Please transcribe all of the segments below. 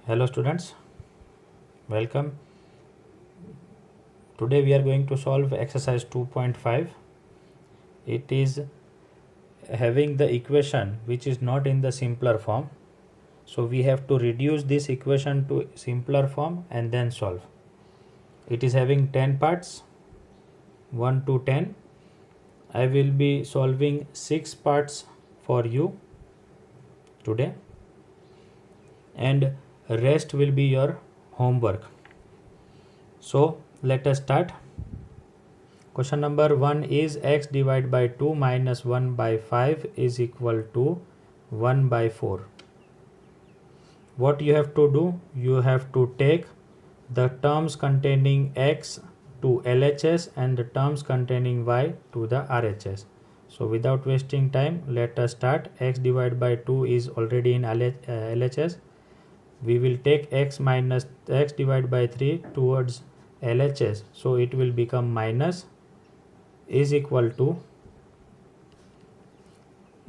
Hello students, welcome. Today we are going to solve exercise 2.5. It is having the equation which is not in the simpler form. So we have to reduce this equation to simpler form and then solve. It is having 10 parts, 1 to 10. I will be solving 6 parts for you today, and rest will be your homework. So let us start. Question number 1 is x divided by 2 minus 1 by 5 is equal to 1 by 4. What you have to do? You have to take the terms containing x to LHS and the terms containing y to the RHS. So without wasting time, let us start. X divided by 2 is already in LHS. We will take x minus x divided by 3 towards LHS. So it will become minus is equal to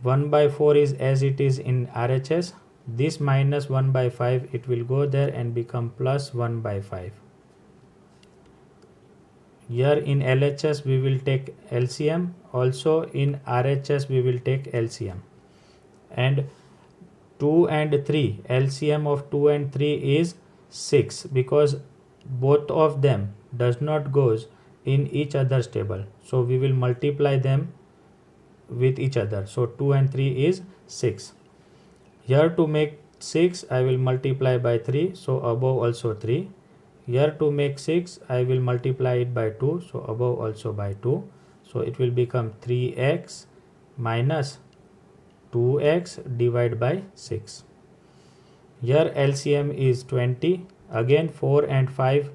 1 by 4 is as it is in RHS. This minus 1 by 5, it will go there and become plus 1 by 5. Here in LHS we will take LCM. Also in RHS we will take LCM. And 2 and 3, LCM of 2 and 3 is 6 because both of them does not goes in each other's table. So we will multiply them with each other. So 2 and 3 is 6. Here to make 6 I will multiply by 3, so above also 3. Here to make 6 I will multiply it by 2, so above also by 2. So it will become 3x minus 2x divided by 6. Here LCM is 20. Again 4 and 5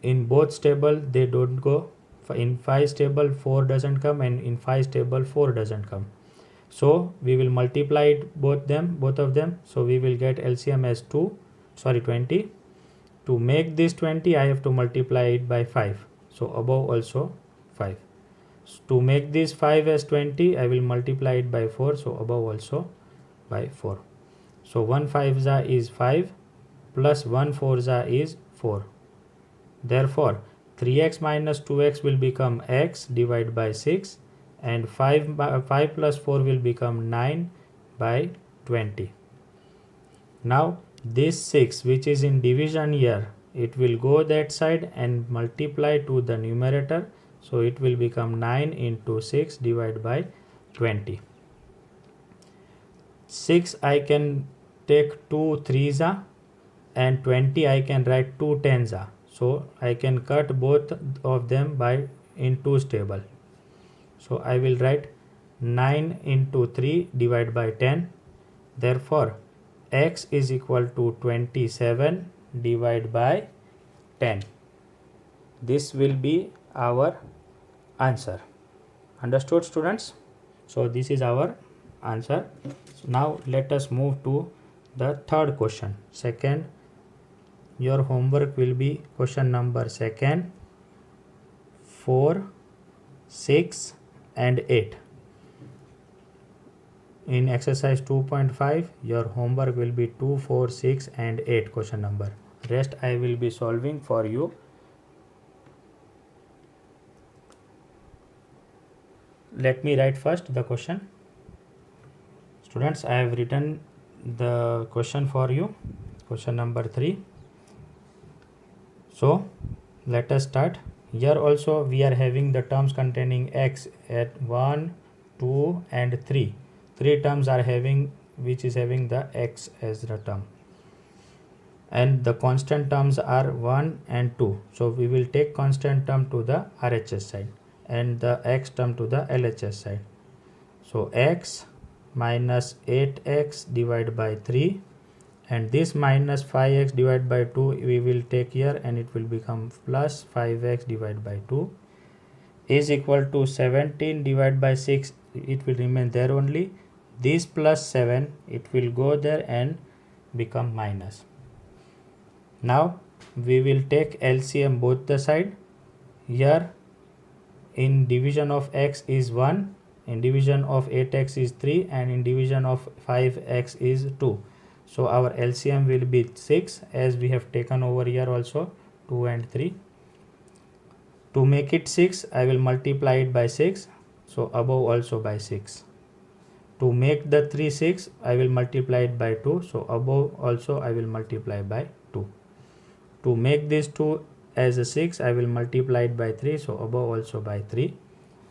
in both table they don't go. In 5 table 4 doesn't come, and in 5 table 4 doesn't come. So we will multiply it both of them. So we will get LCM as 20. To make this 20 I have to multiply it by 5. So above also 5. To make this 5 as 20 I will multiply it by 4. So above also by 4. So 1 5 za is 5 plus 1 4 za is 4. Therefore 3x minus 2x will become x divided by 6, and 5 plus 4 will become 9 by 20. Now this 6 which is in division here, it will go that side and multiply to the numerator. So it will become 9 into 6 divided by 20. 6 I can take 2 3s are, and 20 I can write 2 10s are. So I can cut both of them by in 2's table. So I will write 9 into 3 divided by 10. Therefore x is equal to 27 divided by 10. This will be our answer. Understood students? So this is our answer. So now let us move to the third question. Second, your homework will be question number 2, 4, 6 and 8. In exercise 2.5 your homework will be 2, 4, 6 and 8 question number. Rest I will be solving for you. Let me write first the question. Students, I have written the question for you, question number 3. So let us start. Here also we are having the terms containing x at 1, 2 and 3. 3 terms are having, which is having the x as the term, and the constant terms are 1 and 2. So we will take constant term to the RHS side and the x term to the LHS side. So x minus 8x divided by 3, and this minus 5x divided by 2 we will take here, and it will become plus 5x divided by 2 is equal to 17 divided by 6. It will remain there only. This plus 7, it will go there and become minus. Now we will take LCM both the side. Here in division of x is 1, in division of 8x is 3, and in division of 5x is 2. So our LCM will be 6, as we have taken over here also 2 and 3. To make it 6, I will multiply it by 6. So above also by 6. To make the 3 6, I will multiply it by 2. So above also I will multiply by 2. To make this 2 as a 6, I will multiply it by 3. So above also by 3.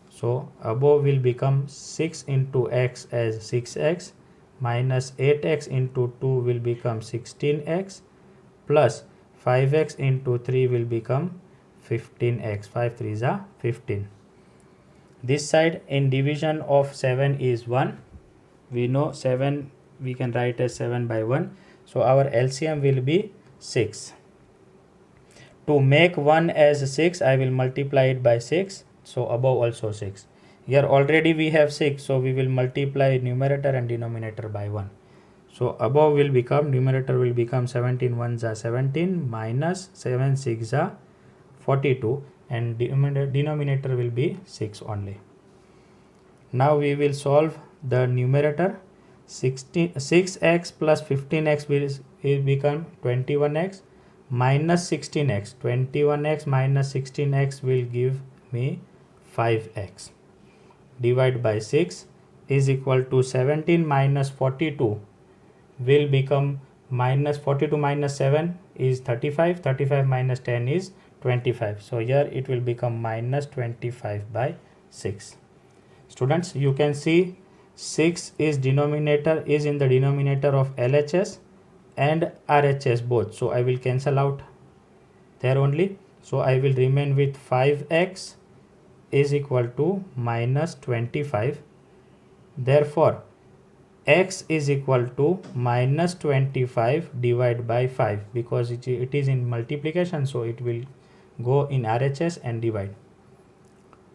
So above will become 6 into x as 6x minus 8x into 2 will become 16x plus 5x into 3 will become 15x. 5 3s are 15. This side in division of 7 is 1. We know 7 we can write as 7 by 1. So our LCM will be 6. To make 1 as 6, I will multiply it by 6. So above also 6. Here already we have 6. So we will multiply numerator and denominator by 1. So above will become, numerator will become 17 1s are 17 minus 7 6s are 42 and denominator will be 6 only. Now we will solve the numerator. 6x plus 15x will become 21x minus 16x. 21x minus 16x will give me 5x. Divide by 6 is equal to 17 minus 42 will become minus 42 minus 7 is 35. 35 minus 10 is 25. So here it will become minus 25 by 6. Students, you can see 6 is in the denominator of LHS and RHS both. So I will cancel out there only. So I will remain with 5x is equal to minus 25. Therefore, x is equal to minus 25 divided by 5 because it is in multiplication. So it will go in RHS and divide.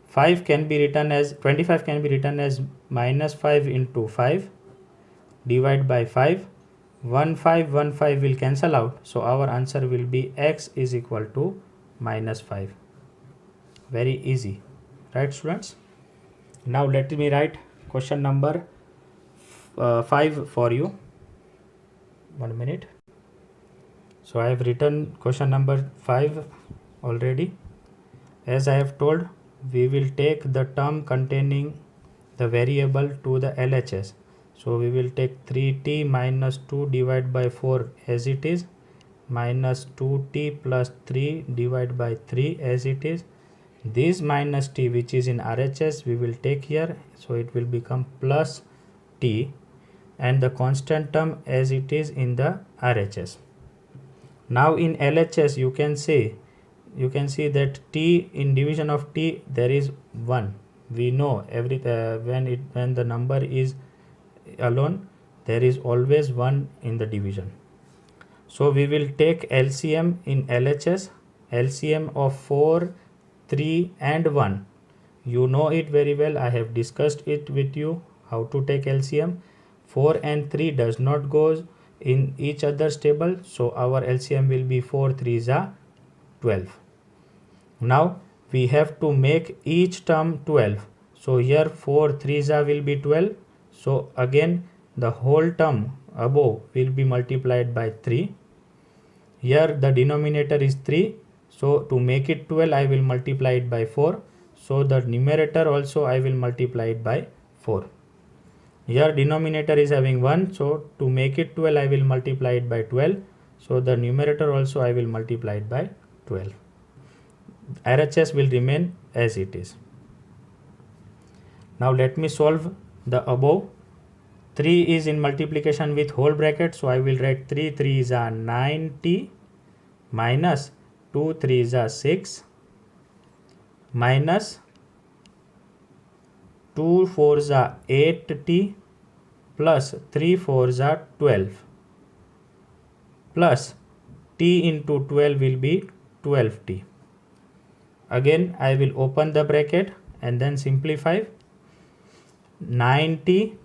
5 can be written as 25 can be written as minus 5 into 5 divide by 5. 1 5 1 5 will cancel out. So our answer will be x is equal to minus 5. Very easy, right students? Now let me write question number 5 for you. 1 minute. So I have written question number 5 already. As I have told, we will take the term containing the variable to the LHS. So we will take 3t minus 2 divided by 4 as it is, minus 2t plus 3 divided by 3 as it is. This minus t which is in RHS we will take here. So it will become plus t and the constant term as it is in the RHS. Now in LHS you can see that t in division of t there is 1. We know when the number is alone there is always 1 in the division. So we will take LCM in LHS. LCM of 4, 3 and 1. You know it very well. I have discussed it with you how to take LCM. 4 and 3 does not go in each other's table. So our LCM will be 4 3s are 12. Now we have to make each term 12. So here 4 3s are will be 12. So again the whole term above will be multiplied by 3. Here the denominator is 3. So to make it 12 I will multiply it by 4. So the numerator also I will multiply it by 4. Here denominator is having 1. So to make it 12 I will multiply it by 12. So the numerator also I will multiply it by 12. RHS will remain as it is. Now let me solve the above. 3 is in multiplication with whole bracket. So I will write 3 3s are 9t minus 2 3s are 6 minus 2 4s are 8t plus 3 4s are 12 plus t into 12 will be 12t. Again I will open the bracket and then simplify. 9t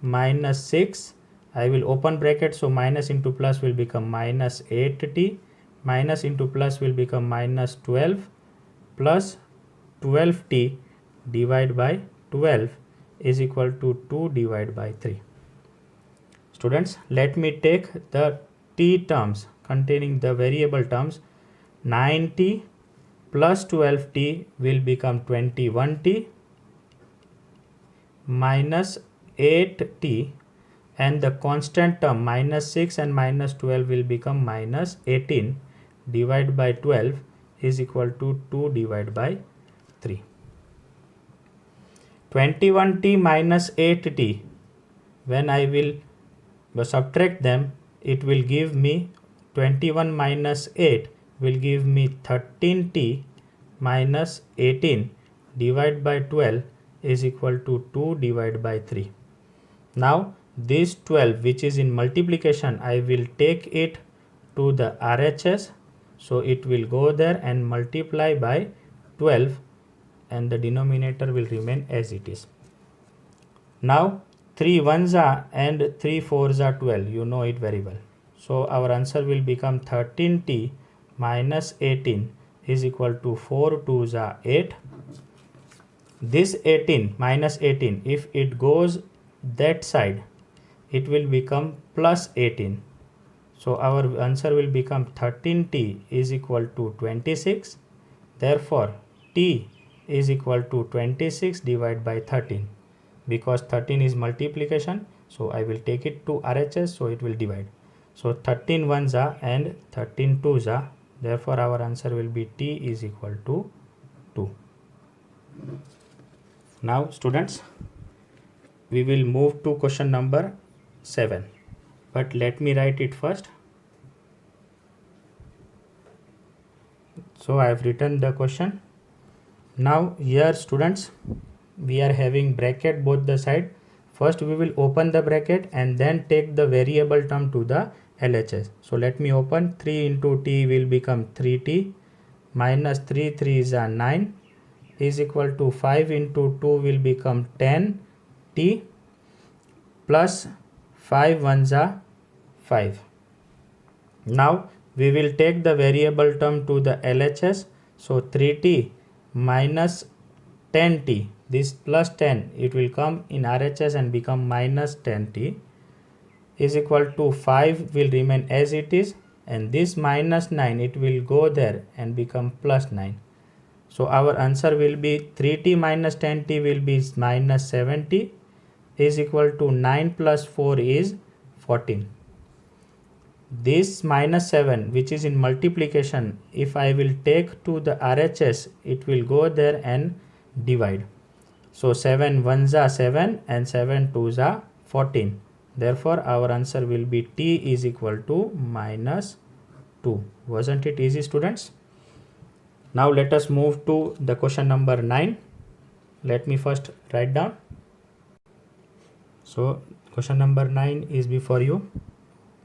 minus 6 I will open bracket, so minus into plus will become minus 8t, minus into plus will become minus 12 plus 12t divided by 12 is equal to 2 divided by 3. students, let me take the t terms containing the variable terms. 9t plus 12t will become 21t minus 8t, and the constant term minus 6 and minus 12 will become minus 18 divided by 12 is equal to 2 divided by 3. 21t minus 8t, when I will subtract them, it will give me 21 minus 8 will give me 13t minus 18 divided by 12 is equal to 2 divided by 3. Now this 12 which is in multiplication, I will take it to the RHS, so it will go there and multiply by 12 and the denominator will remain as it is. Now 3 ones are and 3 fours are 12, you know it very well. So our answer will become 13t minus 18 is equal to 4 twos are 8. This 18 minus 18, if it goes that side, it will become plus 18. So our answer will become 13t is equal to 26. Therefore, t is equal to 26 divided by 13. Because 13 is multiplication, so I will take it to RHS, so it will divide. So 13 ones are and 13 twos are. Therefore, our answer will be t is equal to 2. Now, students, we will move to question number 7. But let me write it first. So I have written the question. Now here, students, we are having bracket both the side. First we will open the bracket and then take the variable term to the LHS. So let me open. 3 into t will become 3t minus 3 3s are 9 is equal to 5 into 2 will become 10t plus 5 ones are 5. Now we will take the variable term to the LHS. So 3t minus 10t, this plus 10, it will come in RHS and become minus 10t is equal to 5 will remain as it is, and this minus 9, it will go there and become plus 9. So our answer will be 3t minus 10t will be minus 7t is equal to 9 plus 4 is 14. This minus 7 which is in multiplication, if I will take to the RHS, it will go there and divide. So 7 ones are 7 and 7 twos are 14. Therefore our answer will be t is equal to minus 2. Wasn't it easy, students? Now let us move to the question number 9. Let me first write down. So question number 9 is before you.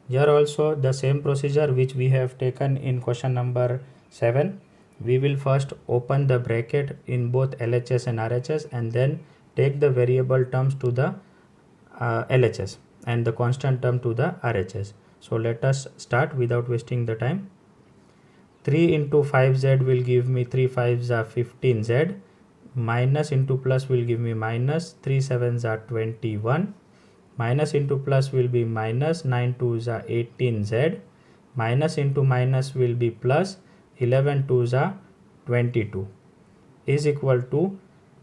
Here also the same procedure which we have taken in question number 7. We will first open the bracket in both LHS and RHS and then take the variable terms to the LHS and the constant term to the RHS. So let us start without wasting the time. 3 into 5z will give me 3 5s are 15z, minus into plus will give me minus 3 7s are 21, minus into plus will be minus 9 2s are 18z, minus into minus will be plus 11 2s are 22 is equal to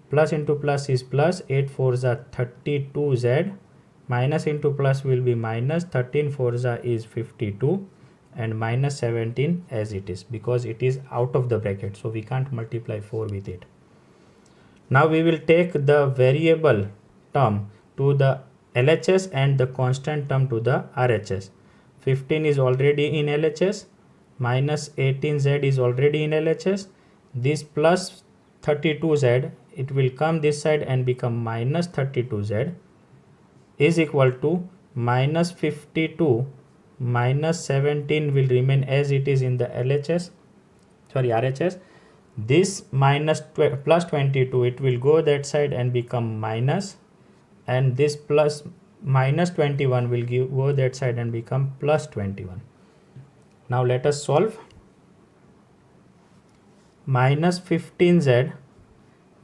plus into plus is plus 8 4s are 32z, minus into plus will be minus 13 4s are is 52 and minus 17 as it is, because it is out of the bracket, so we can't multiply 4 with it. Now we will take the variable term to the LHS and the constant term to the RHS. 15 is already in LHS, minus 18z is already in LHS. This plus 32z, it will come this side and become minus 32z is equal to minus 52 minus 17 will remain as it is in the RHS. This minus plus 22, it will go that side and become minus, and this plus minus 21 will go that side and become plus 21. Now let us solve. Minus 15z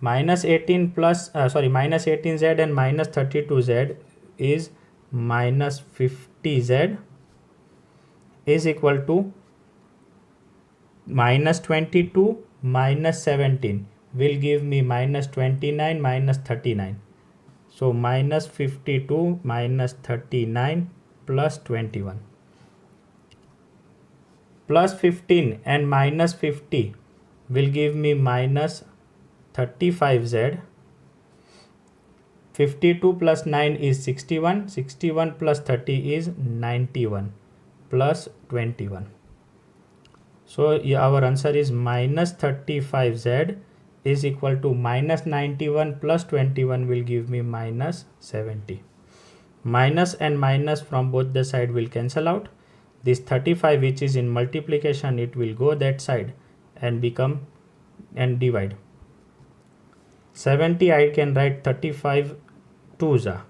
minus 18 plus minus 18z and minus 32z is minus 50z is equal to minus 22 minus 17 will give me minus 29 minus 39. So minus 52 minus 39 plus 21. Plus 15 and minus 50 will give me minus 35z. 52 plus 9 is 61. 61 plus 30 is 91 plus 21. So our answer is minus 35z is equal to minus 91 plus 21 will give me minus 70. Minus and minus from both the side will cancel out. This 35 which is in multiplication, it will go that side and become and divide. 70 I can write 35 2s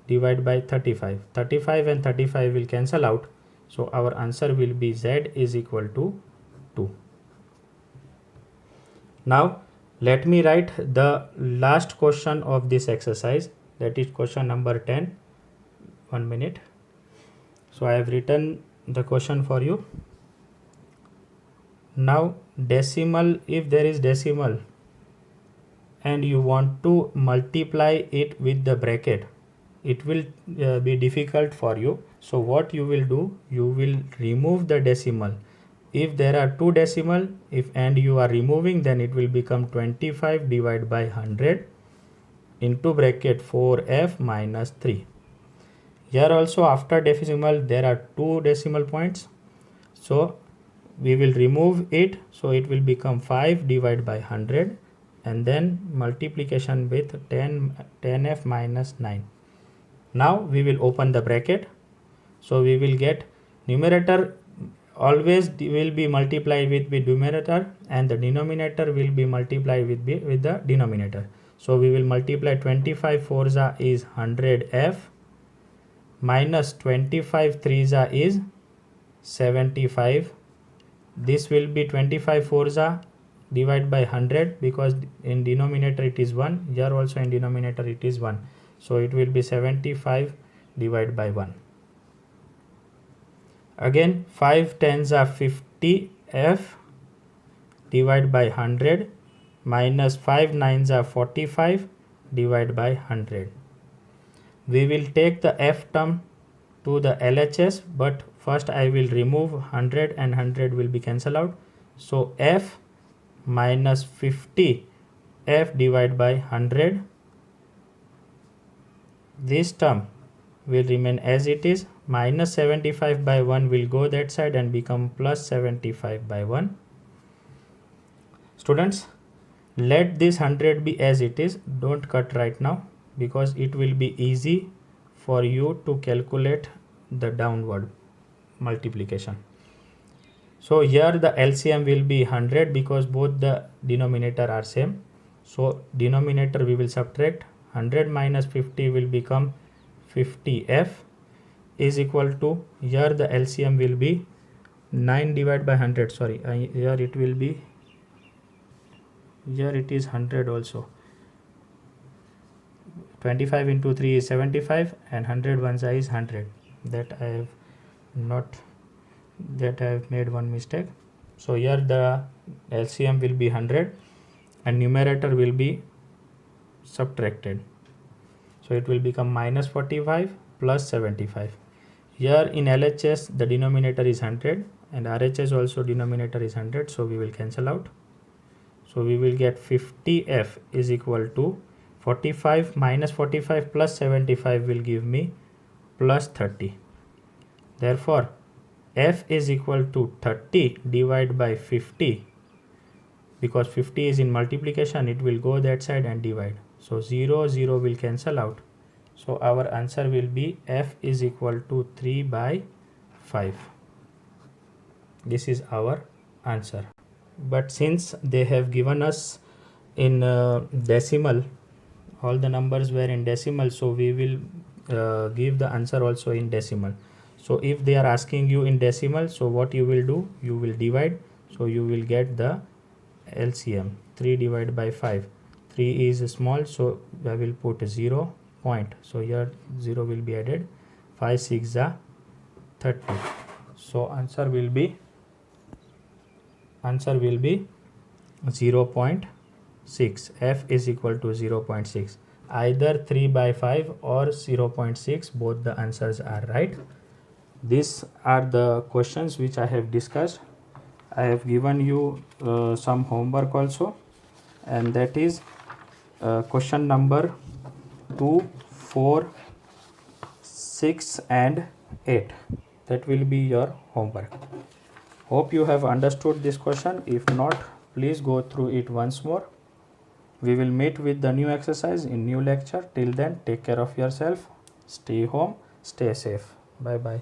divide by 35. 35 and 35 will cancel out. So our answer will be z is equal to 2. Now let me write the last question of this exercise, that is question number 10. 1 minute. So I have written the question for you. Now decimal, if there is decimal and you want to multiply it with the bracket, it will be difficult for you. So what you will do, you will remove the decimal. If there are two decimal, and you are removing, then it will become 25 divided by 100 into bracket 4f minus 3. Here also after decimal there are two decimal points, so we will remove it, so it will become 5 divided by 100 and then multiplication with 10f minus 9. Now we will open the bracket, so we will get numerator always will be multiplied with the numerator and the denominator will be multiplied with the denominator. So we will multiply 25 4s is 100f minus 25 3s is 75. This will be 25 4s divided by 100 because in denominator it is 1, here also in denominator it is 1. So it will be 75 divided by 1. Again 5 10s are 50f divided by 100 minus 5 9s are 45 divided by 100. We will take the f term to the LHS, but first I will remove 100 and 100 will be cancelled out. So f minus 50 f divided by 100, this term will remain as it is. Minus 75 by 1 will go that side and become plus 75 by 1. Students, let this 100 be as it is, don't cut right now, because it will be easy for you to calculate the downward multiplication. So here the LCM will be 100 because both the denominator are same. So denominator we will subtract. 100 minus 50 will become 50f is equal to, here the LCM will be 9 divided by 100, sorry, here it will be, here it is 100 also. 25 into 3 is 75 and 100 ones is 100. That I have not, that I have made one mistake. So here the LCM will be 100 and numerator will be subtracted. So it will become minus 45 plus 75. Here in LHS the denominator is 100 and RHS also denominator is 100. So we will cancel out. So we will get 50f is equal to 45 minus 45 plus 75 will give me plus 30. Therefore f is equal to 30 divided by 50, because 50 is in multiplication, it will go that side and divide. So 0 0 will cancel out. So our answer will be f is equal to 3 by 5. This is our answer. But since they have given us in decimal, all the numbers were in decimal, so we will give the answer also in decimal. So if they are asking you in decimal, so what you will do, you will divide. So you will get the LCM 3 divided by 5. 3 is small, so I will put 0 point. So here 0 will be added. 5 6 are 30. So answer will be 0.6. F is equal to 0.6. Either 3 by 5 or 0.6, both the answers are right. These are the questions which I have discussed. I have given you some homework also, and that is question number 2, 4, 6 and 8. That will be your homework. Hope you have understood this question. If not, please go through it once more. We will meet with the new exercise in new lecture. Till then, take care of yourself. Stay home. Stay safe. Bye bye.